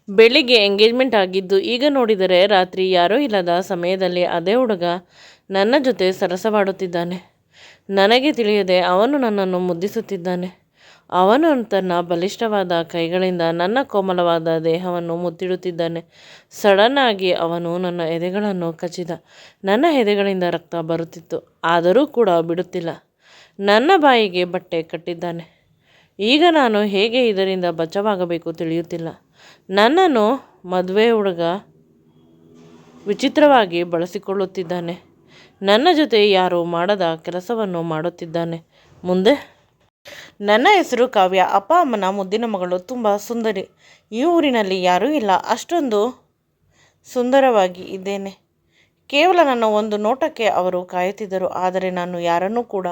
ಬೆಳಿಗ್ಗೆ ಎಂಗೇಜ್ಮೆಂಟ್ ಆಗಿದ್ದು ಈಗ ನೋಡಿದರೆ ರಾತ್ರಿ ಯಾರೂ ಇಲ್ಲದ ಸಮಯದಲ್ಲಿ ಅದೇ ಹುಡುಗ ನನ್ನ ಜೊತೆ ಸರಸವಾಡುತ್ತಿದ್ದಾನೆ. ನನಗೆ ತಿಳಿಯದೆ ಅವನು ನನ್ನನ್ನು ಮುದ್ದಿಸುತ್ತಿದ್ದಾನೆ. ಅವನು ತನ್ನ ಬಲಿಷ್ಠವಾದ ಕೈಗಳಿಂದ ನನ್ನ ಕೋಮಲವಾದ ದೇಹವನ್ನು ಮುತ್ತಿಡುತ್ತಿದ್ದಾನೆ. ಸಡನ್ ಆಗಿ ಅವನು ನನ್ನ ಎದೆಗಳನ್ನು ಕಚ್ಚಿದ. ನನ್ನ ಎದೆಗಳಿಂದ ರಕ್ತ ಬರುತ್ತಿತ್ತು, ಆದರೂ ಕೂಡ ಬಿಡುತ್ತಿಲ್ಲ. ನನ್ನ ಬಾಯಿಗೆ ಬಟ್ಟೆ ಕಟ್ಟಿದ್ದಾನೆ. ಈಗ ನಾನು ಹೇಗೆ ಇದರಿಂದ ಬಚಾವಾಗಬೇಕು ತಿಳಿಯುತ್ತಿಲ್ಲ. ನನ್ನನ್ನು ಮದುವೆ ಹುಡುಗ ವಿಚಿತ್ರವಾಗಿ ಬಳಸಿಕೊಳ್ಳುತ್ತಿದ್ದಾನೆ. ನನ್ನ ಜೊತೆ ಯಾರೂ ಮಾಡದ ಕೆಲಸವನ್ನು ಮಾಡುತ್ತಿದ್ದಾನೆ. ಮುಂದೆ ನನ್ನ ಹೆಸರು ಕಾವ್ಯ. ಅಪ್ಪ ಅಮ್ಮನ ಮುದ್ದಿನ ಮಗಳು. ತುಂಬ ಸುಂದರಿ. ಈ ಊರಿನಲ್ಲಿ ಯಾರೂ ಇಲ್ಲ, ಅಷ್ಟೊಂದು ಸುಂದರವಾಗಿ ಇದ್ದೇನೆ. ಕೇವಲ ನನ್ನ ಒಂದು ನೋಟಕ್ಕೆ ಅವರು ಕಾಯುತ್ತಿದ್ದರು. ಆದರೆ ನಾನು ಯಾರನ್ನೂ ಕೂಡ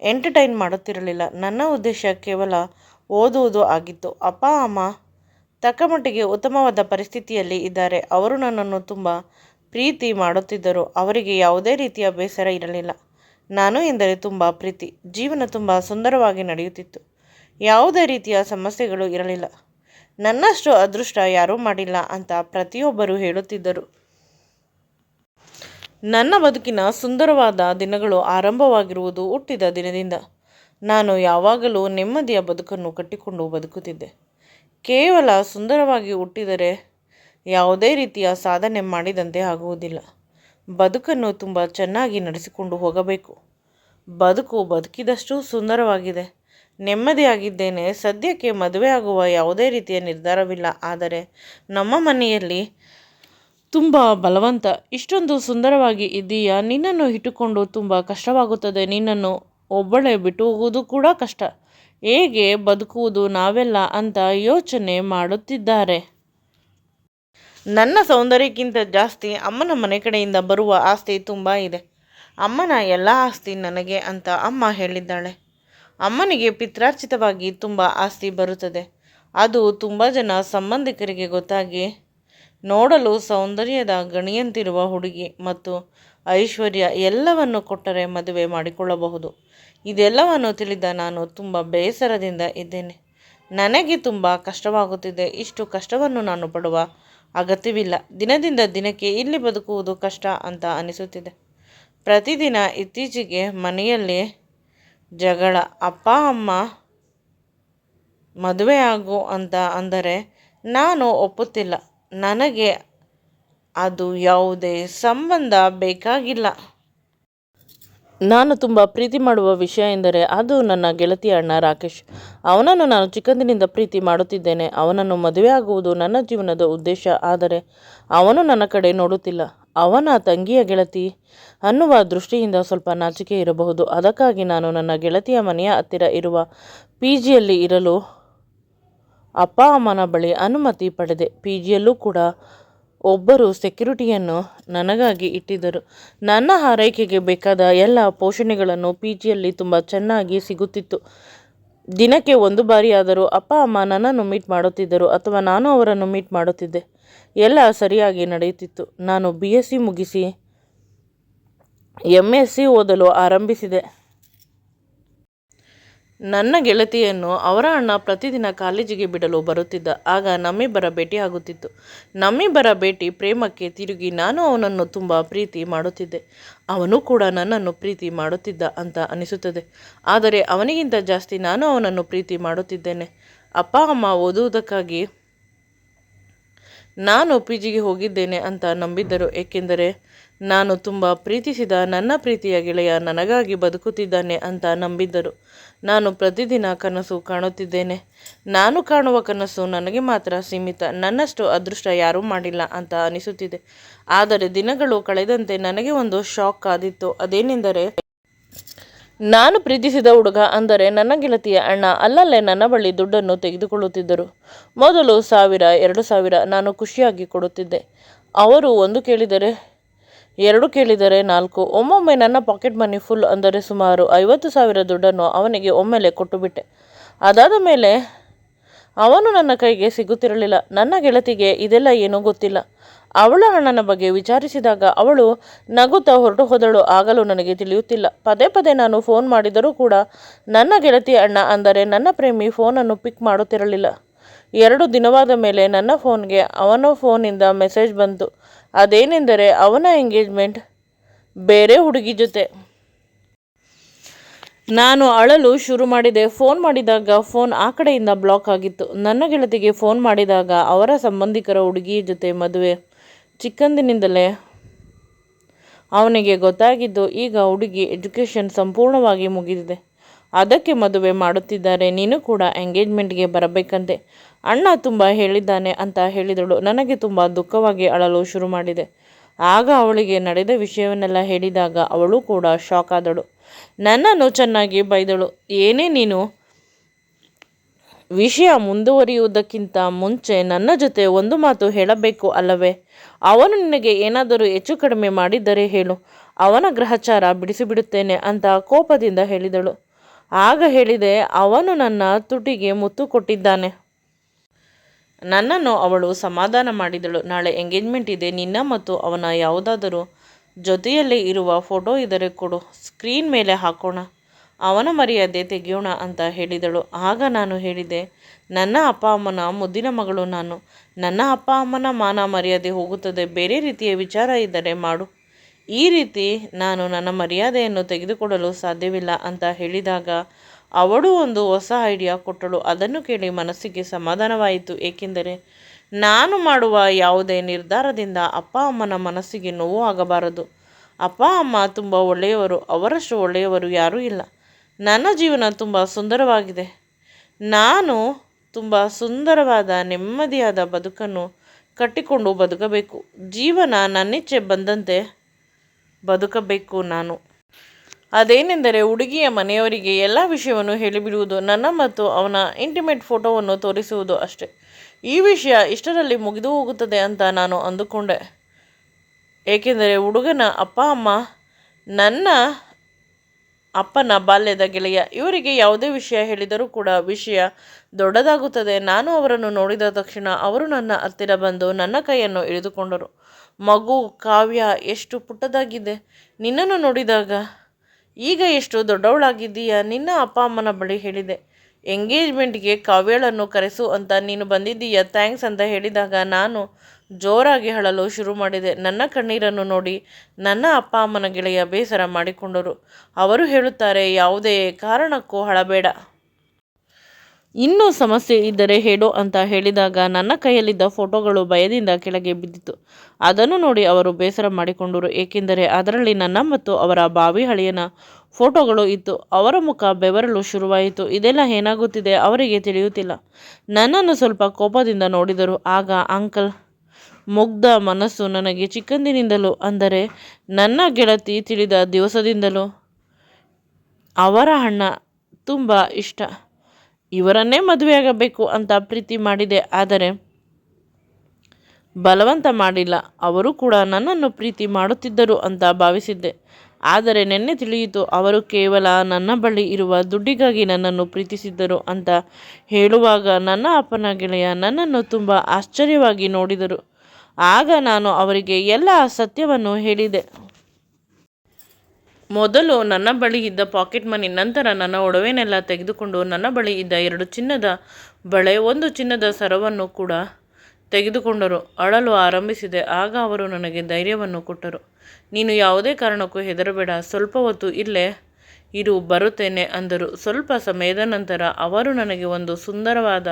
ಎಂಟರ್ಟೈನ್ ಮಾಡುತ್ತಿರಲಿಲ್ಲ. ನನ್ನ ಉದ್ದೇಶ ಕೇವಲ ಓದುವುದು ಆಗಿತ್ತು. ಅಪ್ಪ ಅಮ್ಮ ತಕ್ಕಮಟ್ಟಿಗೆ ಉತ್ತಮವಾದ ಪರಿಸ್ಥಿತಿಯಲ್ಲಿ ಇದ್ದಾರೆ. ಅವರು ನನ್ನನ್ನು ತುಂಬ ಪ್ರೀತಿ ಮಾಡುತ್ತಿದ್ದರು. ಅವರಿಗೆ ಯಾವುದೇ ರೀತಿಯ ಬೇಸರ ಇರಲಿಲ್ಲ. ನಾನು ಎಂದರೆ ತುಂಬ ಪ್ರೀತಿ. ಜೀವನ ತುಂಬ ಸುಂದರವಾಗಿ ನಡೆಯುತ್ತಿತ್ತು. ಯಾವುದೇ ರೀತಿಯ ಸಮಸ್ಯೆಗಳು ಇರಲಿಲ್ಲ. ನನ್ನಷ್ಟು ಅದೃಷ್ಟ ಯಾರೂ ಮಾಡಿಲ್ಲ ಅಂತ ಪ್ರತಿಯೊಬ್ಬರು ಹೇಳುತ್ತಿದ್ದರು. ನನ್ನ ಬದುಕಿನ ಸುಂದರವಾದ ದಿನಗಳು ಆರಂಭವಾಗಿರುವುದು ಹುಟ್ಟಿದ ದಿನದಿಂದ. ನಾನು ಯಾವಾಗಲೂ ನೆಮ್ಮದಿಯ ಬದುಕನ್ನು ಕಟ್ಟಿಕೊಂಡು ಬದುಕುತ್ತಿದ್ದೆ. ಕೇವಲ ಸುಂದರವಾಗಿ ಹುಟ್ಟಿದರೆ ಯಾವುದೇ ರೀತಿಯ ಸಾಧನೆ ಮಾಡಿದಂತೆ ಆಗುವುದಿಲ್ಲ. ಬದುಕನ್ನು ತುಂಬ ಚೆನ್ನಾಗಿ ನಡೆಸಿಕೊಂಡು ಹೋಗಬೇಕು. ಬದುಕು ಬದುಕಿದಷ್ಟು ಸುಂದರವಾಗಿದೆ. ನೆಮ್ಮದಿಯಾಗಿದ್ದೇನೆ. ಸದ್ಯಕ್ಕೆ ಮದುವೆ ಆಗುವ ಯಾವುದೇ ರೀತಿಯ ನಿರ್ಧಾರವಿಲ್ಲ. ಆದರೆ ನಮ್ಮ ಮನೆಯಲ್ಲಿ ತುಂಬ ಬಲವಂತ. ಇಷ್ಟೊಂದು ಸುಂದರವಾಗಿ ಇದ್ದೀಯಾ, ನಿನ್ನನ್ನು ಇಟ್ಟುಕೊಂಡು ತುಂಬ ಕಷ್ಟವಾಗುತ್ತದೆ. ನಿನ್ನನ್ನು ಒಬ್ಬಳೇ ಬಿಟ್ಟು ಹೋಗುವುದು ಕೂಡ ಕಷ್ಟ. ಹೇಗೆ ಬದುಕುವುದು ನಾವೆಲ್ಲ ಅಂತ ಯೋಚನೆ ಮಾಡುತ್ತಿದ್ದಾರೆ. ನನ್ನ ಸೌಂದರ್ಯಕ್ಕಿಂತ ಜಾಸ್ತಿ ಅಮ್ಮನ ಮನೆ ಕಡೆಯಿಂದ ಬರುವ ಆಸ್ತಿ ತುಂಬ ಇದೆ. ಅಮ್ಮನ ಎಲ್ಲ ಆಸ್ತಿ ನನಗೆ ಅಂತ ಅಮ್ಮ ಹೇಳಿದ್ದಾಳೆ. ಅಮ್ಮನಿಗೆ ಪಿತ್ರಾರ್ಜಿತವಾಗಿ ತುಂಬ ಆಸ್ತಿ ಬರುತ್ತದೆ. ಅದು ತುಂಬ ಜನ ಸಂಬಂಧಿಕರಿಗೆ ಗೊತ್ತಾಗಿ ನೋಡಲು ಸೌಂದರ್ಯದ ಗಣಿಯಂತಿರುವ ಹುಡುಗಿ ಮತ್ತು ಐಶ್ವರ್ಯ ಎಲ್ಲವನ್ನು ಕೊಟ್ಟರೆ ಮದುವೆ ಮಾಡಿಕೊಳ್ಳಬಹುದು. ಇದೆಲ್ಲವನ್ನು ತಿಳಿದ ನಾನು ತುಂಬ ಬೇಸರದಿಂದ ಇದ್ದೇನೆ. ನನಗೆ ತುಂಬ ಕಷ್ಟವಾಗುತ್ತಿದೆ. ಇಷ್ಟು ಕಷ್ಟವನ್ನು ನಾನು ಪಡುವ ಅಗತ್ಯವಿಲ್ಲ. ದಿನದಿಂದ ದಿನಕ್ಕೆ ಇಲ್ಲಿ ಬದುಕುವುದು ಕಷ್ಟ ಅಂತ ಅನಿಸುತ್ತಿದೆ. ಪ್ರತಿದಿನ ಇತ್ತೀಚೆಗೆ ಮನೆಯಲ್ಲಿ ಜಗಳ. ಅಪ್ಪ ಅಮ್ಮ ಮದುವೆ ಆಗು ಅಂತ ಅಂದರೆ ನಾನು ಒಪ್ಪುತ್ತಿಲ್ಲ. ನನಗೆ ಅದು ಯಾವುದೇ ಸಂಬಂಧ ಬೇಕಾಗಿಲ್ಲ. ನಾನು ತುಂಬ ಪ್ರೀತಿ ಮಾಡುವ ವಿಷಯ ಎಂದರೆ ಅದು ನನ್ನ ಗೆಳತಿಯ ಅಣ್ಣ ರಾಕೇಶ್. ಅವನನ್ನು ನಾನು ಚಿಕ್ಕಂದಿನಿಂದ ಪ್ರೀತಿ ಮಾಡುತ್ತಿದ್ದೇನೆ. ಅವನನ್ನು ಮದುವೆ ಆಗುವುದು ನನ್ನ ಜೀವನದ ಉದ್ದೇಶ. ಆದರೆ ಅವನು ನನ್ನ ಕಡೆ ನೋಡುತ್ತಿಲ್ಲ. ಅವನ ತಂಗಿಯ ಗೆಳತಿ ಅನ್ನುವ ದೃಷ್ಟಿಯಿಂದ ಸ್ವಲ್ಪ ನಾಚಿಕೆ ಇರಬಹುದು. ಅದಕ್ಕಾಗಿ ನಾನು ನನ್ನ ಗೆಳತಿಯ ಮನೆಯ ಹತ್ತಿರ ಇರುವ PGಯಲ್ಲಿ ಇರಲು ಅಪ್ಪ ಅಮ್ಮನ ಬಳಿ ಅನುಮತಿ ಪಡೆದೆ. PGಯಲ್ಲೂ ಕೂಡ ಒಬ್ಬರು ಸೆಕ್ಯೂರಿಟಿಯನ್ನು ನನಗಾಗಿ ಇಟ್ಟಿದ್ದರು. ನನ್ನ ಆರೈಕೆಗೆ ಬೇಕಾದ ಎಲ್ಲ ಪೋಷಣೆಗಳನ್ನು PGಯಲ್ಲಿ ತುಂಬ ಚೆನ್ನಾಗಿ ಸಿಗುತ್ತಿತ್ತು. ದಿನಕ್ಕೆ ಒಂದು ಬಾರಿಯಾದರೂ ಅಪ್ಪ ಅಮ್ಮ ನನ್ನನ್ನು ಮೀಟ್ ಮಾಡುತ್ತಿದ್ದರು ಅಥವಾ ನಾನು ಅವರನ್ನು ಮೀಟ್ ಮಾಡುತ್ತಿದ್ದೆ. ಎಲ್ಲ ಸರಿಯಾಗಿ ನಡೆಯುತ್ತಿತ್ತು. ನಾನು BSc ಮುಗಿಸಿ MSc ಓದಲು ಆರಂಭಿಸಿದೆ. ನನ್ನ ಗೆಳತಿಯನ್ನು ಅವರ ಅಣ್ಣ ಪ್ರತಿದಿನ ಕಾಲೇಜಿಗೆ ಬಿಡಲು ಬರುತ್ತಿದ್ದ. ಆಗ ನಮ್ಮಿಬ್ಬರ ಭೇಟಿಯಾಗುತ್ತಿತ್ತು. ನಮ್ಮಿಬ್ಬರ ಭೇಟಿ ಪ್ರೇಮಕ್ಕೆ ತಿರುಗಿ ನಾನು ಅವನನ್ನು ತುಂಬ ಪ್ರೀತಿ ಮಾಡುತ್ತಿದ್ದೆ. ಅವನು ಕೂಡ ನನ್ನನ್ನು ಪ್ರೀತಿ ಮಾಡುತ್ತಿದ್ದ ಅಂತ ಅನಿಸುತ್ತದೆ. ಆದರೆ ಅವನಿಗಿಂತ ಜಾಸ್ತಿ ನಾನು ಅವನನ್ನು ಪ್ರೀತಿ ಮಾಡುತ್ತಿದ್ದೇನೆ. ಅಪ್ಪ ಅಮ್ಮ ಓದುವುದಕ್ಕಾಗಿ ನಾನು PGಗೆ ಹೋಗಿದ್ದೇನೆ ಅಂತ ನಂಬಿದ್ದರು. ಏಕೆಂದರೆ ನಾನು ತುಂಬ ಪ್ರೀತಿಸಿದ ನನ್ನ ಪ್ರೀತಿಯ ಗೆಳೆಯ ನನಗಾಗಿ ಬದುಕುತ್ತಿದ್ದಾನೆ ಅಂತ ನಂಬಿದ್ದರು. ನಾನು ಪ್ರತಿದಿನ ಕನಸು ಕಾಣುತ್ತಿದ್ದೇನೆ. ನಾನು ಕಾಣುವ ಕನಸು ನನಗೆ ಮಾತ್ರ ಸೀಮಿತ. ನನ್ನಷ್ಟು ಅದೃಷ್ಟ ಯಾರೂ ಮಾಡಿಲ್ಲ ಅಂತ ಅನಿಸುತ್ತಿದೆ. ಆದರೆ ದಿನಗಳು ಕಳೆದಂತೆ ನನಗೆ ಒಂದು ಶಾಕ್ ಆದಿತ್ತು. ಅದೇನೆಂದರೆ ನಾನು ಪ್ರೀತಿಸಿದ ಹುಡುಗ ಅಂದರೆ ನನ್ನ ಗೆಳತಿಯ ಅಣ್ಣ ಅಲ್ಲಲ್ಲೇ ನನ್ನ ಬಳಿ ದುಡ್ಡನ್ನು ತೆಗೆದುಕೊಳ್ಳುತ್ತಿದ್ದರು. ಮೊದಲು 1000, 2000 ನಾನು ಖುಷಿಯಾಗಿ ಕೊಡುತ್ತಿದ್ದೆ. ಅವರು 1 ಕೇಳಿದರೆ 2 ಕೇಳಿದರೆ 4. ಒಮ್ಮೊಮ್ಮೆ ನನ್ನ ಪಾಕೆಟ್ ಮನಿ ಫುಲ್ ಅಂದರೆ ಸುಮಾರು 50,000 ದುಡ್ಡನ್ನು ಅವನಿಗೆ ಒಮ್ಮೆಲೆ ಕೊಟ್ಟುಬಿಟ್ಟೆ. ಅದಾದ ಮೇಲೆ ಅವನು ನನ್ನ ಕೈಗೆ ಸಿಗುತ್ತಿರಲಿಲ್ಲ. ನನ್ನ ಗೆಳತಿಗೆ ಇದೆಲ್ಲ ಏನೂ ಗೊತ್ತಿಲ್ಲ. ಅವಳ ಅಣ್ಣನ ಬಗ್ಗೆ ವಿಚಾರಿಸಿದಾಗ ಅವಳು ನಗುತ್ತಾ ಹೊರಟು ಹೋದಳು. ಆಗಲೂ ನನಗೆ ತಿಳಿಯುತ್ತಿಲ್ಲ. ಪದೇ ಪದೇ ನಾನು ಫೋನ್ ಮಾಡಿದರೂ ಕೂಡ ನನ್ನ ಗೆಳತಿಯ ಅಣ್ಣ ಅಂದರೆ ನನ್ನ ಪ್ರೇಮಿ ಫೋನನ್ನು ಪಿಕ್ ಮಾಡುತ್ತಿರಲಿಲ್ಲ. 2 ದಿನವಾದ ಮೇಲೆ ನನ್ನ ಫೋನ್ಗೆ ಅವನ ಫೋನಿಂದ ಮೆಸೇಜ್ ಬಂತು. ಅದೇನೆಂದರೆ ಅವನ ಎಂಗೇಜ್ಮೆಂಟ್ ಬೇರೆ ಹುಡುಗಿ ಜೊತೆ. ನಾನು ಅಳಲು ಶುರು ಮಾಡಿದೆ. ಫೋನ್ ಮಾಡಿದಾಗ ಫೋನ್ ಆ ಕಡೆಯಿಂದ ಬ್ಲಾಕ್ ಆಗಿತ್ತು. ನನ್ನ ಗೆಳತಿಗೆ ಫೋನ್ ಮಾಡಿದಾಗ ಅವರ ಸಂಬಂಧಿಕರ ಹುಡುಗಿಯ ಜೊತೆ ಮದುವೆ. ಚಿಕ್ಕಂದಿನಿಂದಲೇ ಅವನಿಗೆ ಗೊತ್ತಾಗಿದ್ದು, ಈಗ ಹುಡುಗಿ ಎಜುಕೇಷನ್ ಸಂಪೂರ್ಣವಾಗಿ ಮುಗಿದಿದೆ, ಅದಕ್ಕೆ ಮದುವೆ ಮಾಡುತ್ತಿದ್ದಾರೆ, ನೀನು ಕೂಡ ಎಂಗೇಜ್ಮೆಂಟ್ಗೆ ಬರಬೇಕಂತೆ, ಅಣ್ಣ ತುಂಬ ಹೇಳಿದ್ದಾನೆ ಅಂತ ಹೇಳಿದಳು. ನನಗೆ ತುಂಬ ದುಃಖವಾಗಿ ಅಳಲು ಶುರು ಮಾಡಿದೆ. ಆಗ ಅವಳಿಗೆ ನಡೆದ ವಿಷಯವನ್ನೆಲ್ಲ ಹೇಳಿದಾಗ ಅವಳು ಕೂಡ ಶಾಕ್ ಆದಳು. ನನ್ನನ್ನು ಚೆನ್ನಾಗಿ ಬೈದಳು. ಏನೇ ನೀನು, ವಿಷಯ ಮುಂದುವರಿಯುವುದಕ್ಕಿಂತ ಮುಂಚೆ ನನ್ನ ಜೊತೆ ಒಂದು ಮಾತು ಹೇಳಬೇಕು ಅಲ್ಲವೇ? ಅವನು ನಿನಗೆ ಏನಾದರೂ ಹೆಚ್ಚು ಕಡಿಮೆ ಮಾಡಿದ್ದರೆ ಹೇಳು, ಅವನ ಗ್ರಹಚಾರ ಬಿಡಿಸಿಬಿಡುತ್ತೇನೆ ಅಂತ ಕೋಪದಿಂದ ಹೇಳಿದಳು. ಆಗ ಹೇಳಿದೆ, ಅವನು ನನ್ನ ತುಟಿಗೆ ಮುತ್ತು ಕೊಟ್ಟಿದ್ದಾನೆ. ನನ್ನನ್ನು ಅವಳು ಸಮಾಧಾನ ಮಾಡಿದಳು. ನಾಳೆ ಎಂಗೇಜ್ಮೆಂಟ್ ಇದೆ, ನಿನ್ನ ಮತ್ತು ಅವನ ಯಾವುದಾದರೂ ಜೊತೆಯಲ್ಲೇ ಇರುವ ಫೋಟೋ ಇದ್ದರೆ ಕೊಡು, ಸ್ಕ್ರೀನ್ ಮೇಲೆ ಹಾಕೋಣ, ಅವನ ಮರ್ಯಾದೆ ತೆಗೆಯೋಣ ಅಂತ ಹೇಳಿದಳು. ಆಗ ನಾನು ಹೇಳಿದೆ, ನನ್ನ ಅಪ್ಪ ಅಮ್ಮನ ಮುದ್ದಿನ ಮಗಳು ನಾನು, ನನ್ನ ಅಪ್ಪ ಅಮ್ಮನ ಮಾನ ಮರ್ಯಾದೆ ಹೋಗುತ್ತದೆ, ಬೇರೆ ರೀತಿಯ ವಿಚಾರ ಇದ್ದರೆ ಮಾಡು, ಈ ರೀತಿ ನಾನು ನನ್ನ ಮರ್ಯಾದೆಯನ್ನು ತೆಗೆದುಕೊಡಲು ಸಾಧ್ಯವಿಲ್ಲ ಅಂತ ಹೇಳಿದಾಗ ಅವಳು ಒಂದು ಹೊಸ ಐಡಿಯಾ ಕೊಟ್ಟಳು. ಅದನ್ನು ಕೇಳಿ ಮನಸ್ಸಿಗೆ ಸಮಾಧಾನವಾಯಿತು. ಏಕೆಂದರೆ ನಾನು ಮಾಡುವ ಯಾವುದೇ ನಿರ್ಧಾರದಿಂದ ಅಪ್ಪ ಅಮ್ಮನ ಮನಸ್ಸಿಗೆ ನೋವು ಆಗಬಾರದು. ಅಪ್ಪ ಅಮ್ಮ ತುಂಬ ಒಳ್ಳೆಯವರು, ಅವರಷ್ಟು ಒಳ್ಳೆಯವರು ಯಾರೂ ಇಲ್ಲ. ನನ್ನ ಜೀವನ ತುಂಬ ಸುಂದರವಾಗಿದೆ. ನಾನು ತುಂಬ ಸುಂದರವಾದ ನೆಮ್ಮದಿಯಾದ ಬದುಕನ್ನು ಕಟ್ಟಿಕೊಂಡು ಬದುಕಬೇಕು. ಜೀವನ ನನ್ನಿಚ್ಛೆ ಬಂದಂತೆ ಬದುಕಬೇಕು ನಾನು. ಅದೇನೆಂದರೆ ಹುಡುಗಿಯ ಮನೆಯವರಿಗೆ ಎಲ್ಲ ವಿಷಯವನ್ನು ಹೇಳಿಬಿಡುವುದು, ನನ್ನ ಮತ್ತು ಅವನ ಇಂಟಿಮೇಟ್ ಫೋಟೋವನ್ನು ತೋರಿಸುವುದು ಅಷ್ಟೇ. ಈ ವಿಷಯ ಇಷ್ಟರಲ್ಲಿ ಮುಗಿದು ಹೋಗುತ್ತದೆ ಅಂತ ನಾನು ಅಂದುಕೊಂಡೆ. ಏಕೆಂದರೆ ಹುಡುಗನ ಅಪ್ಪ ಅಮ್ಮ ನನ್ನ ಅಪ್ಪನ ಬಾಲ್ಯದ ಗೆಳೆಯ. ಇವರಿಗೆ ಯಾವುದೇ ವಿಷಯ ಹೇಳಿದರೂ ಕೂಡ ವಿಷಯ ದೊಡ್ಡದಾಗುತ್ತದೆ. ನಾನು ಅವರನ್ನು ನೋಡಿದ ತಕ್ಷಣ ಅವರು ನನ್ನ ಹತ್ತಿರ ಬಂದು ನನ್ನ ಕೈಯನ್ನು ಹಿಡಿದುಕೊಂಡರು. ಮಗು ಕಾವ್ಯ, ಎಷ್ಟು ಪುಟ್ಟದಾಗಿದೆ, ನಿನ್ನನ್ನು ನೋಡಿದಾಗ ಈಗ ಎಷ್ಟು ದೊಡ್ಡವಳಾಗಿದ್ದೀಯಾ, ನಿನ್ನ ಅಪ್ಪ ಅಮ್ಮನ ಬಳಿ ಹೇಳಿದೆ, ಎಂಗೇಜ್ಮೆಂಟ್ಗೆ ಕಾವ್ಯಳನ್ನು ಕರೆಸು ಅಂತ, ನೀನು ಬಂದಿದ್ದೀಯಾ, ಥ್ಯಾಂಕ್ಸ್ ಅಂತ ಹೇಳಿದಾಗ ನಾನು ಜೋರಾಗಿ ಅಳಲು ಶುರು ಮಾಡಿದೆ. ನನ್ನ ಕಣ್ಣೀರನ್ನು ನೋಡಿ ನನ್ನ ಅಪ್ಪ ಅಮ್ಮನ ಗೆಳೆಯ ಬೇಸರ ಮಾಡಿಕೊಂಡರು. ಅವರು ಹೇಳುತ್ತಾರೆ, ಯಾವುದೇ ಕಾರಣಕ್ಕೂ ಅಳಬೇಡ, ಇನ್ನೂ ಸಮಸ್ಯೆ ಇದ್ದರೆ ಹೇಳು ಅಂತ ಹೇಳಿದಾಗ ನನ್ನ ಕೈಯಲ್ಲಿದ್ದ ಫೋಟೋಗಳು ಭಯದಿಂದ ಕೆಳಗೆ ಬಿದ್ದಿತು. ಅದನ್ನು ನೋಡಿ ಅವರು ಬೇಸರ ಮಾಡಿಕೊಂಡರು. ಏಕೆಂದರೆ ಅದರಲ್ಲಿ ನನ್ನ ಮತ್ತು ಅವರ ಬಾವಿ ಹಳೆಯನ ಫೋಟೋಗಳು ಇತ್ತು. ಅವರ ಮುಖ ಬೆವರಲು ಶುರುವಾಯಿತು. ಇದೆಲ್ಲ ಏನಾಗುತ್ತಿದೆ ಅವರಿಗೆ ತಿಳಿಯುತ್ತಿಲ್ಲ. ನನ್ನನ್ನು ಸ್ವಲ್ಪ ಕೋಪದಿಂದ ನೋಡಿದರು. ಆಗ ಅಂಕಲ್ ಮುಗ್ಧ ಮನಸ್ಸು, ನನಗೆ ಚಿಕ್ಕಂದಿನಿಂದಲೂ ಅಂದರೆ ನನ್ನ ಗೆಳತಿ ತಿಳಿದ ದಿವಸದಿಂದಲೂ ಅವರ ಅಣ್ಣ ತುಂಬ ಇಷ್ಟ, ಇವರನ್ನೇ ಮದುವೆಯಾಗಬೇಕು ಅಂತ ಪ್ರೀತಿ ಮಾಡಿದೆ, ಆದರೆ ಬಲವಂತ ಮಾಡಿಲ್ಲ. ಅವರು ಕೂಡ ನನ್ನನ್ನು ಪ್ರೀತಿ ಮಾಡುತ್ತಿದ್ದರು ಅಂತ ಭಾವಿಸಿದ್ದೆ. ಆದರೆ ನಿನ್ನೆ ತಿಳಿಯಿತು, ಅವರು ಕೇವಲ ನನ್ನ ಬಳಿ ಇರುವ ದುಡ್ಡಿಗಾಗಿ ನನ್ನನ್ನು ಪ್ರೀತಿಸಿದ್ದರು ಅಂತ ಹೇಳುವಾಗ ನನ್ನ ಅಪ್ಪನ ಗೆಳೆಯ ನನ್ನನ್ನು ತುಂಬ ಆಶ್ಚರ್ಯವಾಗಿ ನೋಡಿದರು. ಆಗ ನಾನು ಅವರಿಗೆ ಎಲ್ಲ ಸತ್ಯವನ್ನು ಹೇಳಿದೆ. ಮೊದಲು ನನ್ನ ಬಳಿ ಇದ್ದ ಪಾಕೆಟ್ ಮನಿ, ನಂತರ ನನ್ನ ಒಡವೆನೆಲ್ಲ ತೆಗೆದುಕೊಂಡು ನನ್ನ ಬಳಿ ಇದ್ದ 2 ಚಿನ್ನದ ಬಳೆ, 1 ಚಿನ್ನದ ಸರವನ್ನು ಕೂಡ ತೆಗೆದುಕೊಂಡರು. ಅಳಲು ಆರಂಭಿಸಿದೆ. ಆಗ ಅವರು ನನಗೆ ಧೈರ್ಯವನ್ನು ಕೊಟ್ಟರು. ನೀನು ಯಾವುದೇ ಕಾರಣಕ್ಕೂ ಹೆದರಬೇಡ, ಸ್ವಲ್ಪ ಹೊತ್ತು ಇಲ್ಲೇ ಇರು, ಬರುತ್ತೇನೆ ಅಂದರು. ಸ್ವಲ್ಪ ಸಮಯದ ನಂತರ ಅವರು ನನಗೆ ಒಂದು ಸುಂದರವಾದ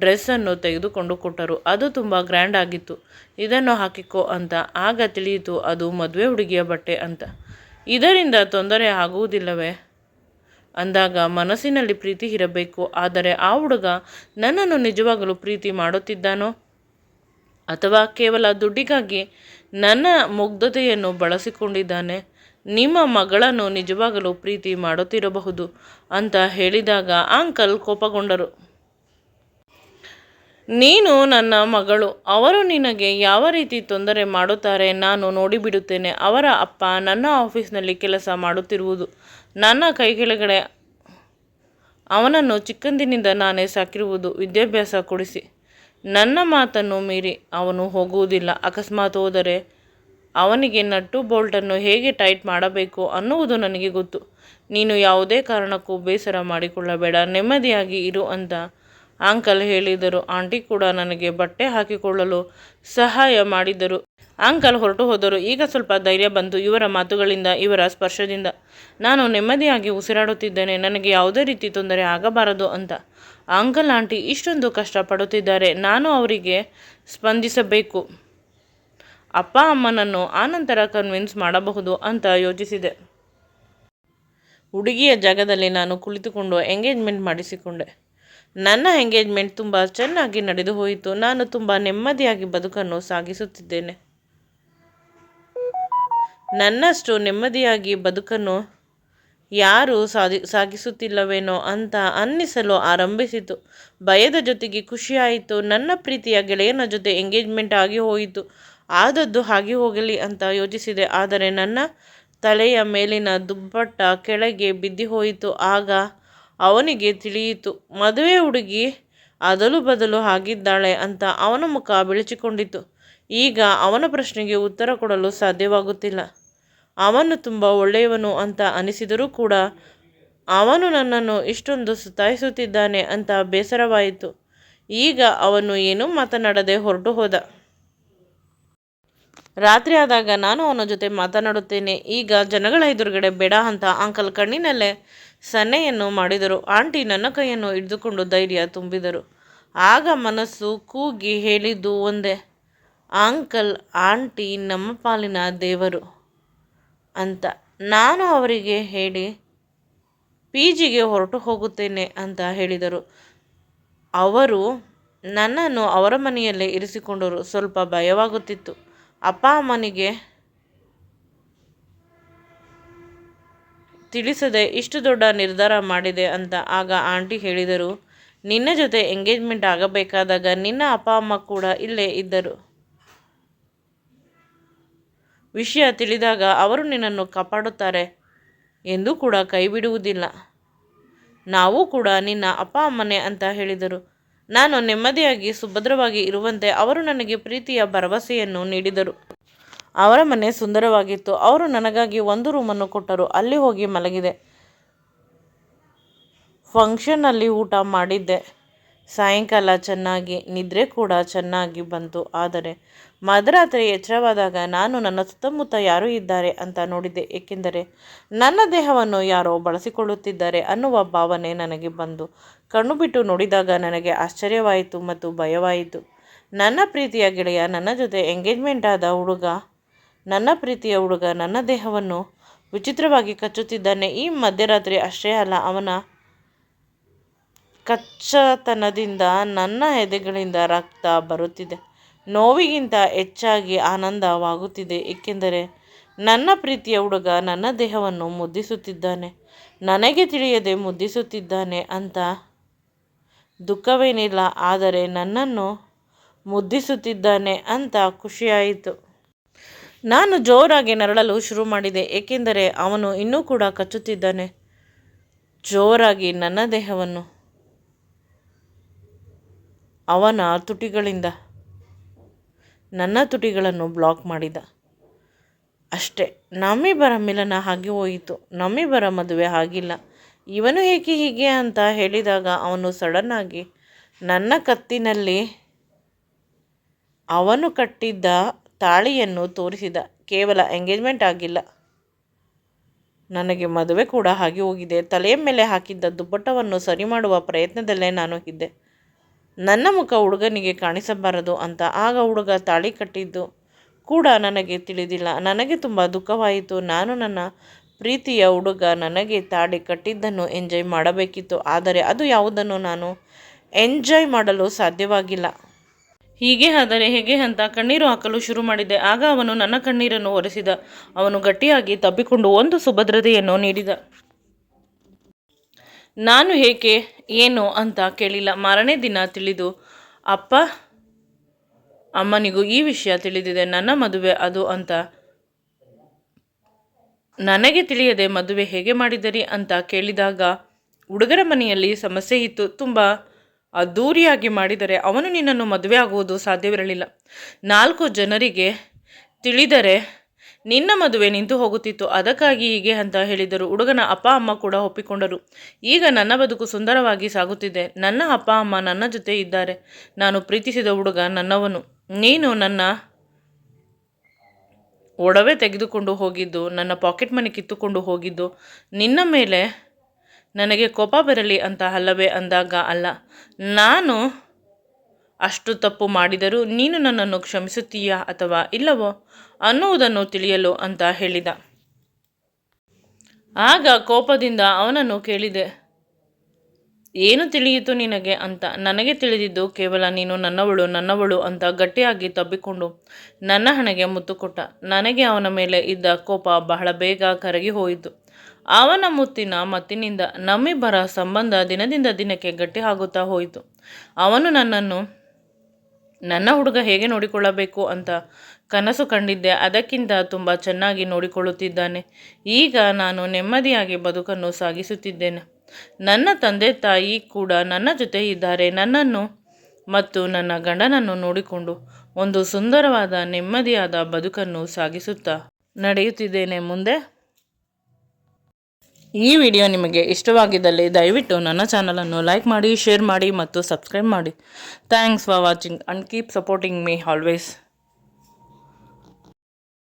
ಡ್ರೆಸ್ಸನ್ನು ತೆಗೆದುಕೊಂಡು ಕೊಟ್ಟರು. ಅದು ತುಂಬ ಗ್ರ್ಯಾಂಡ್ ಆಗಿತ್ತು. ಇದನ್ನು ಹಾಕಿಕೋ ಅಂತ. ಆಗ ತಿಳಿಯಿತು ಅದು ಮದುವೆ ಹುಡುಗಿಯ ಬಟ್ಟೆ ಅಂತ. ಇದರಿಂದ ತೊಂದರೆ ಆಗುವುದಿಲ್ಲವೇ ಅಂದಾಗ ಮನಸ್ಸಿನಲ್ಲಿ ಪ್ರೀತಿ ಇರಬೇಕು. ಆದರೆ ಆ ಹುಡುಗ ನನ್ನನ್ನು ನಿಜವಾಗಲೂ ಪ್ರೀತಿ ಮಾಡುತ್ತಿದ್ದಾನೋ ಅಥವಾ ಕೇವಲ ದುಡ್ಡಿಗಾಗಿ ನನ್ನ ಮುಗ್ಧತೆಯನ್ನು ಬಳಸಿಕೊಂಡಿದ್ದಾನೆ? ನಿಮ್ಮ ಮಗಳನ್ನು ನಿಜವಾಗಲೂ ಪ್ರೀತಿ ಮಾಡುತ್ತಿರಬಹುದು ಅಂತ ಹೇಳಿದಾಗ ಅಂಕಲ್ ಕೋಪಗೊಂಡರು. ನೀನು ನನ್ನ ಮಗಳು, ಅವರು ನಿನಗೆ ಯಾವ ರೀತಿ ತೊಂದರೆ ಮಾಡುತ್ತಾರೆ ನಾನು ನೋಡಿಬಿಡುತ್ತೇನೆ. ಅವರ ಅಪ್ಪ ನನ್ನ ಆಫೀಸ್ನಲ್ಲಿ ಕೆಲಸ ಮಾಡುತ್ತಿರುವುದು, ನನ್ನ ಕೈ ಕೆಳಗಡೆ ಅವನನ್ನು ಚಿಕ್ಕಂದಿನಿಂದ ನಾನೇ ಸಾಕಿರುವುದು, ವಿದ್ಯಾಭ್ಯಾಸ ಕೊಡಿಸಿ. ನನ್ನ ಮಾತನ್ನು ಮೀರಿ ಅವನು ಹೋಗುವುದಿಲ್ಲ. ಅಕಸ್ಮಾತ್ ಹೋದರೆ ಅವನಿಗೆ ನಟ್ಟು ಬೋಲ್ಟನ್ನು ಹೇಗೆ ಟೈಟ್ ಮಾಡಬೇಕು ಅನ್ನುವುದು ನನಗೆ ಗೊತ್ತು. ನೀನು ಯಾವುದೇ ಕಾರಣಕ್ಕೂ ಬೇಸರ ಮಾಡಿಕೊಳ್ಳಬೇಡ, ನೆಮ್ಮದಿಯಾಗಿ ಇರು ಅಂತ ಅಂಕಲ್ ಹೇಳಿದರು. ಆಂಟಿ ಕೂಡ ನನಗೆ ಬಟ್ಟೆ ಹಾಕಿಕೊಳ್ಳಲು ಸಹಾಯ ಮಾಡಿದರು. ಅಂಕಲ್ ಹೊರಟು ಹೋದರು. ಈಗ ಸ್ವಲ್ಪ ಧೈರ್ಯ ಬಂತು ಇವರ ಮಾತುಗಳಿಂದ, ಇವರ ಸ್ಪರ್ಶದಿಂದ. ನಾನು ನೆಮ್ಮದಿಯಾಗಿ ಉಸಿರಾಡುತ್ತಿದ್ದೇನೆ. ನನಗೆ ಯಾವುದೇ ರೀತಿ ತೊಂದರೆ ಆಗಬಾರದು ಅಂತ. ಅಂಕಲ್ ಆಂಟಿ ಇಷ್ಟೊಂದು ಕಷ್ಟಪಡುತ್ತಿದ್ದಾರೆ, ನಾನು ಅವರಿಗೆ ಸ್ಪಂದಿಸಬೇಕು. ಅಪ್ಪ ಅಮ್ಮನನ್ನು ಆನಂತರ ಕನ್ವಿನ್ಸ್ ಮಾಡಬಹುದು ಅಂತ ಯೋಚಿಸಿದೆ. ಹುಡುಗಿಯ ಜಾಗದಲ್ಲಿ ನಾನು ಕುಳಿತುಕೊಂಡು ಎಂಗೇಜ್ಮೆಂಟ್ ಮಾಡಿಸಿಕೊಂಡೆ. ನನ್ನ ಎಂಗೇಜ್ಮೆಂಟ್ ತುಂಬ ಚೆನ್ನಾಗಿ ನಡೆದು ಹೋಯಿತು. ನಾನು ತುಂಬ ನೆಮ್ಮದಿಯಾಗಿ ಬದುಕನ್ನು ಸಾಗಿಸುತ್ತಿದ್ದೇನೆ. ನನ್ನಷ್ಟು ನೆಮ್ಮದಿಯಾಗಿ ಬದುಕನ್ನು ಯಾರೂ ಸಾಗಿಸುತ್ತಿಲ್ಲವೇನೋ ಅಂತ ಅನ್ನಿಸಲು ಆರಂಭಿಸಿತು. ಭಯದ ಜೊತೆಗೆ ಖುಷಿಯಾಯಿತು. ನನ್ನ ಪ್ರೀತಿಯ ಗೆಳೆಯನ ಜೊತೆ ಎಂಗೇಜ್ಮೆಂಟ್ ಆಗಿ ಹೋಯಿತು. ಆದದ್ದು ಹಾಗೆ ಹೋಗಲಿ ಅಂತ ಯೋಚಿಸಿದೆ. ಆದರೆ ನನ್ನ ತಲೆಯ ಮೇಲಿನ ದುಪ್ಪಟ್ಟ ಕೆಳಗೆ ಬಿದ್ದು ಹೋಯಿತು. ಆಗ ಅವನಿಗೆ ತಿಳಿಯಿತು, ಮದುವೆ ಹುಡುಗಿ ಅದಲು ಬದಲು ಆಗಿದ್ದಾಳೆ ಅಂತ. ಅವನ ಮುಖ ಬಿಳಿಚಿಕೊಂಡಿತು. ಈಗ ಅವನ ಪ್ರಶ್ನೆಗೆ ಉತ್ತರ ಕೊಡಲು ಸಾಧ್ಯವಾಗುತ್ತಿಲ್ಲ. ಅವನು ತುಂಬ ಒಳ್ಳೆಯವನು ಅಂತ ಅನಿಸಿದರೂ ಕೂಡ ಅವನು ನನ್ನನ್ನು ಇಷ್ಟೊಂದು ಸತಾಯಿಸುತ್ತಿದ್ದಾನೆ ಅಂತ ಬೇಸರವಾಯಿತು. ಈಗ ಅವನು ಏನೂ ಮಾತನಾಡದೆ ಹೊರಟು ಹೋದ. ರಾತ್ರಿ ಆದಾಗ ನಾನು ಅವನ ಜೊತೆ ಮಾತನಾಡುತ್ತೇನೆ. ಈಗ ಜನಗಳ ಎದುರುಗಡೆ ಬೇಡ ಅಂತ ಅಂಕಲ್ ಕಣ್ಣಿನಲ್ಲೇ ಸನ್ನೆಯನ್ನು ಮಾಡಿದರು. ಆಂಟಿ ನನ್ನ ಕೈಯನ್ನು ಹಿಡಿದುಕೊಂಡು ಧೈರ್ಯ ತುಂಬಿದರು. ಆಗ ಮನಸ್ಸು ಕೂಗಿ ಹೇಳಿದ್ದು ಒಂದೇ, ಅಂಕಲ್ ಆಂಟಿ ನಮ್ಮ ಪಾಲಿನ ದೇವರು ಅಂತ. ನಾನು ಅವರಿಗೆ ಹೇಳಿ PGಗೆ ಹೊರಟು ಹೋಗುತ್ತೇನೆ ಅಂತ ಹೇಳಿದರು. ಅವರು ನನ್ನನ್ನು ಅವರ ಮನೆಯಲ್ಲೇ ಇರಿಸಿಕೊಂಡರು. ಸ್ವಲ್ಪ ಭಯವಾಗುತ್ತಿತ್ತು. ಅಪ್ಪ ಅಮ್ಮನಿಗೆ ತಿಳಿಸದೆ ಇಷ್ಟು ದೊಡ್ಡ ನಿರ್ಧಾರ ಮಾಡಿದೆ ಅಂತ. ಆಗ ಆಂಟಿ ಹೇಳಿದರು, ನಿನ್ನ ಜೊತೆ ಎಂಗೇಜ್ಮೆಂಟ್ ಆಗಬೇಕಾದಾಗ ನಿನ್ನ ಅಪ್ಪ ಅಮ್ಮ ಕೂಡ ಇಲ್ಲೇ ಇದ್ದರು. ವಿಷಯ ತಿಳಿದಾಗ ಅವರು ನಿನ್ನನ್ನು ಕಾಪಾಡುತ್ತಾರೆ ಎಂದು ಕೂಡ ಕೈ ಬಿಡುವುದಿಲ್ಲ. ನಾವು ಕೂಡ ನಿನ್ನ ಅಪ್ಪ ಅಮ್ಮನೇ ಅಂತ ಹೇಳಿದರು. ನಾನು ನೆಮ್ಮದಿಯಾಗಿ ಸುಭದ್ರವಾಗಿ ಇರುವಂತೆ ಅವರು ನನಗೆ ಪ್ರೀತಿಯ ಭರವಸೆಯನ್ನು ನೀಡಿದರು. ಅವರ ಮನೆ ಸುಂದರವಾಗಿತ್ತು. ಅವರು ನನಗಾಗಿ ಒಂದು ರೂಮನ್ನು ಕೊಟ್ಟರು. ಅಲ್ಲಿ ಹೋಗಿ ಮಲಗಿದೆ. ಫಂಕ್ಷನ್ನಲ್ಲಿ ಊಟ ಮಾಡಿದ್ದೆ. ಸಾಯಂಕಾಲ ಚೆನ್ನಾಗಿ ನಿದ್ರೆ ಕೂಡ ಚೆನ್ನಾಗಿ ಬಂತು. ಆದರೆ ಮಧ್ಯರಾತ್ರಿ ಎಚ್ಚರವಾದಾಗ ನಾನು ನನ್ನ ಸುತ್ತಮುತ್ತ ಯಾರು ಇದ್ದಾರೆ ಅಂತ ನೋಡಿದೆ. ಏಕೆಂದರೆ ನನ್ನ ದೇಹವನ್ನು ಯಾರೋ ಬಳಸಿಕೊಳ್ಳುತ್ತಿದ್ದಾರೆ ಅನ್ನುವ ಭಾವನೆ ನನಗೆ ಬಂದು ಕಣ್ಣು ಬಿಟ್ಟು ನೋಡಿದಾಗ ನನಗೆ ಆಶ್ಚರ್ಯವಾಯಿತು ಮತ್ತು ಭಯವಾಯಿತು. ನನ್ನ ಪ್ರೀತಿಯ ಗೆಳೆಯ, ನನ್ನ ಜೊತೆ ಎಂಗೇಜ್ಮೆಂಟ್ ಆದ ಹುಡುಗ, ನನ್ನ ಪ್ರೀತಿಯ ಹುಡುಗ ನನ್ನ ದೇಹವನ್ನು ವಿಚಿತ್ರವಾಗಿ ಕಚ್ಚುತ್ತಿದ್ದಾನೆ. ಈ ಮಧ್ಯರಾತ್ರಿ ಅಷ್ಟೇ ಅಲ್ಲ, ಅವನ ಕಚ್ಚತನದಿಂದ ನನ್ನ ಎದೆಗಳಿಂದ ರಕ್ತ ಬರುತ್ತಿದೆ. ನೋವಿಗಿಂತ ಹೆಚ್ಚಾಗಿ ಆನಂದವಾಗುತ್ತಿದೆ. ಏಕೆಂದರೆ ನನ್ನ ಪ್ರೀತಿಯ ಹುಡುಗ ನನ್ನ ದೇಹವನ್ನು ಮುದ್ದಿಸುತ್ತಿದ್ದಾನೆ. ನನಗೆ ತಿಳಿಯದೆ ಮುದ್ದಿಸುತ್ತಿದ್ದಾನೆ ಅಂತ ದುಃಖವೇನಿಲ್ಲ, ಆದರೆ ನನ್ನನ್ನು ಮುದ್ದಿಸುತ್ತಿದ್ದಾನೆ ಅಂತ ಖುಷಿಯಾಯಿತು. ನಾನು ಜೋರಾಗಿ ನರಳಲು ಶುರು ಮಾಡಿದೆ. ಏಕೆಂದರೆ ಅವನು ಇನ್ನೂ ಕೂಡ ಕಚ್ಚುತ್ತಿದ್ದಾನೆ ಜೋರಾಗಿ ನನ್ನ ದೇಹವನ್ನು ಅವನ ತುಟಿಗಳಿಂದ. ನನ್ನ ತುಟಿಗಳನ್ನು ಬ್ಲಾಕ್ ಮಾಡಿದ. ಅಷ್ಟೇ, ನಮ್ಮಿಬ್ಬರ ಮಿಲನ ಹಾಗೆ ಹೋಯಿತು. ನಮ್ಮಿಬ್ಬರ ಮದುವೆ ಆಗಿಲ್ಲ. ಇವನು ಏಕೆ ಹೀಗೆ ಅಂತ ಹೇಳಿದಾಗ ಅವನು ಸಡನ್ನಾಗಿ ನನ್ನ ಕತ್ತಿನಲ್ಲಿ ಅವನು ಕಟ್ಟಿದ್ದ ತಾಳಿಯನ್ನು ತೋರಿಸಿದ. ಕೇವಲ ಎಂಗೇಜ್ಮೆಂಟ್ ಆಗಿಲ್ಲ, ನನಗೆ ಮದುವೆ ಕೂಡ ಆಗಿ ಹೋಗಿದೆ. ತಲೆಯ ಮೇಲೆ ಹಾಕಿದ್ದ ದುಪ್ಪಟ್ಟವನ್ನು ಸರಿ ಮಾಡುವ ಪ್ರಯತ್ನದಲ್ಲೇ ನಾನು ಇದ್ದೆ. ನನ್ನ ಮುಖ ಹುಡುಗನಿಗೆ ಕಾಣಿಸಬಾರದು ಅಂತ. ಆಗ ಹುಡುಗ ತಾಳಿ ಕಟ್ಟಿದ್ದು ಕೂಡ ನನಗೆ ತಿಳಿದಿಲ್ಲ. ನನಗೆ ತುಂಬ ದುಃಖವಾಯಿತು. ನಾನು ನನ್ನ ಪ್ರೀತಿಯ ಹುಡುಗ ನನಗೆ ತಾಳಿ ಕಟ್ಟಿದ್ದನ್ನು ಎಂಜಾಯ್ ಮಾಡಬೇಕಿತ್ತು. ಆದರೆ ಅದು ಯಾವುದನ್ನು ನಾನು ಎಂಜಾಯ್ ಮಾಡಲು ಸಾಧ್ಯವಾಗಿಲ್ಲ. ಹೀಗೆ ಆದರೆ ಹೇಗೆ ಅಂತ ಕಣ್ಣೀರು ಹಾಕಲು ಶುರು ಮಾಡಿದೆ. ಆಗ ಅವನು ನನ್ನ ಕಣ್ಣೀರನ್ನು ಒರೆಸಿದ. ಅವನು ಗಟ್ಟಿಯಾಗಿ ತಬ್ಬಿಕೊಂಡು ಒಂದು ಸುಭದ್ರತೆಯನ್ನು ನೀಡಿದ. ನಾನು ಏಕೆ ಏನು ಅಂತ ಕೇಳಿಲ್ಲ. ಮಾರನೇ ದಿನ ತಿಳಿದು ಅಪ್ಪ ಅಮ್ಮನಿಗೂ ಈ ವಿಷಯ ತಿಳಿದಿದೆ, ನನ್ನ ಮದುವೆ ಅದು ಅಂತ. ನನಗೆ ತಿಳಿಯದೆ ಮದುವೆ ಹೇಗೆ ಮಾಡಿದಿರಿ ಅಂತ ಕೇಳಿದಾಗ ಹುಡುಗರ ಮನೆಯಲ್ಲಿ ಸಮಸ್ಯೆ ಇತ್ತು. ತುಂಬ ಅದ್ಧೂರಿಯಾಗಿ ಮಾಡಿದರೆ ಅವನು ನಿನ್ನನ್ನು ಮದುವೆ ಆಗುವುದು ಸಾಧ್ಯವಿರಲಿಲ್ಲ. 4 ಜನರಿಗೆ ತಿಳಿದರೆ ನಿನ್ನ ಮದುವೆ ನಿಂತು ಹೋಗುತ್ತಿತ್ತು, ಅದಕ್ಕಾಗಿ ಹೀಗೆ ಅಂತ ಹೇಳಿದರು. ಹುಡುಗನ ಅಪ್ಪ ಅಮ್ಮ ಕೂಡ ಒಪ್ಪಿಕೊಂಡರು. ಈಗ ನನ್ನ ಬದುಕು ಸುಂದರವಾಗಿ ಸಾಗುತ್ತಿದೆ. ನನ್ನ ಅಪ್ಪ ಅಮ್ಮ ನನ್ನ ಜೊತೆ ಇದ್ದಾರೆ. ನಾನು ಪ್ರೀತಿಸಿದ ಹುಡುಗ ನನ್ನವನು. ನೀನು ನನ್ನ ಒಡವೆ ತೆಗೆದುಕೊಂಡು ಹೋಗಿದ್ದು, ನನ್ನ ಪಾಕೆಟ್ ಮನಿ ಕಿತ್ತುಕೊಂಡು ಹೋಗಿದ್ದು ನಿನ್ನ ಮೇಲೆ ನನಗೆ ಕೋಪ ಬರಲಿ ಅಂತ ಅಲ್ಲವೇ ಅಂದಾಗ, ಅಲ್ಲ, ನಾನು ಅಷ್ಟು ತಪ್ಪು ಮಾಡಿದರೂ ನೀನು ನನ್ನನ್ನು ಕ್ಷಮಿಸುತ್ತೀಯಾ ಅಥವಾ ಇಲ್ಲವೋ ಅನ್ನುವುದನ್ನು ತಿಳಿಯಲು ಅಂತ ಹೇಳಿದ. ಆಗ ಕೋಪದಿಂದ ಅವನನ್ನು ಕೇಳಿದೆ, ಏನು ತಿಳಿಯಿತು ನಿನಗೆ ಅಂತ. ನನಗೆ ತಿಳಿದಿದ್ದು ಕೇವಲ ನೀನು ನನ್ನವಳು ಅಂತ ಗಟ್ಟಿಯಾಗಿ ತಬ್ಬಿಕೊಂಡು ನನ್ನ ಹಣೆಗೆ ಮುತ್ತು ಕೊಟ್ಟ. ನನಗೆ ಅವನ ಮೇಲೆ ಇದ್ದ ಕೋಪ ಬಹಳ ಬೇಗ ಕರಗಿ ಹೋಯಿತು. ಅವನ ಮುತ್ತಿನ ಮತ್ತಿನಿಂದ ನಮ್ಮಿಬ್ಬರ ಸಂಬಂಧ ದಿನದಿಂದ ದಿನಕ್ಕೆ ಗಟ್ಟಿ ಆಗುತ್ತಾ ಹೋಯಿತು. ಅವನು ನನ್ನನ್ನು ನನ್ನ ಹುಡುಗ ಹೇಗೆ ನೋಡಿಕೊಳ್ಳಬೇಕು ಅಂತ ಕನಸು ಕಂಡಿದ್ದೆ, ಅದಕ್ಕಿಂತ ತುಂಬ ಚೆನ್ನಾಗಿ ನೋಡಿಕೊಳ್ಳುತ್ತಿದ್ದಾನೆ. ಈಗ ನಾನು ನೆಮ್ಮದಿಯಾಗಿ ಬದುಕನ್ನು ಸಾಗಿಸುತ್ತಿದ್ದೇನೆ. ನನ್ನ ತಂದೆ ತಾಯಿ ಕೂಡ ನನ್ನ ಜೊತೆ ಇದ್ದಾರೆ. ನನ್ನನ್ನು ಮತ್ತು ನನ್ನ ಗಂಡನನ್ನು ನೋಡಿಕೊಂಡು ಒಂದು ಸುಂದರವಾದ ನೆಮ್ಮದಿಯಾದ ಬದುಕನ್ನು ಸಾಗಿಸುತ್ತಾ ನಡೆಯುತ್ತಿದ್ದೇನೆ ಮುಂದೆ. ಈ ವಿಡಿಯೋ ನಿಮಗೆ ಇಷ್ಟವಾಗಿದ್ದಲ್ಲಿ ದಯವಿಟ್ಟು ನನ್ನ ಚಾನಲನ್ನು ಲೈಕ್ ಮಾಡಿ, ಶೇರ್ ಮಾಡಿ ಮತ್ತು ಸಬ್ಸ್ಕ್ರೈಬ್ ಮಾಡಿ. Thanks for watching and keep supporting me always.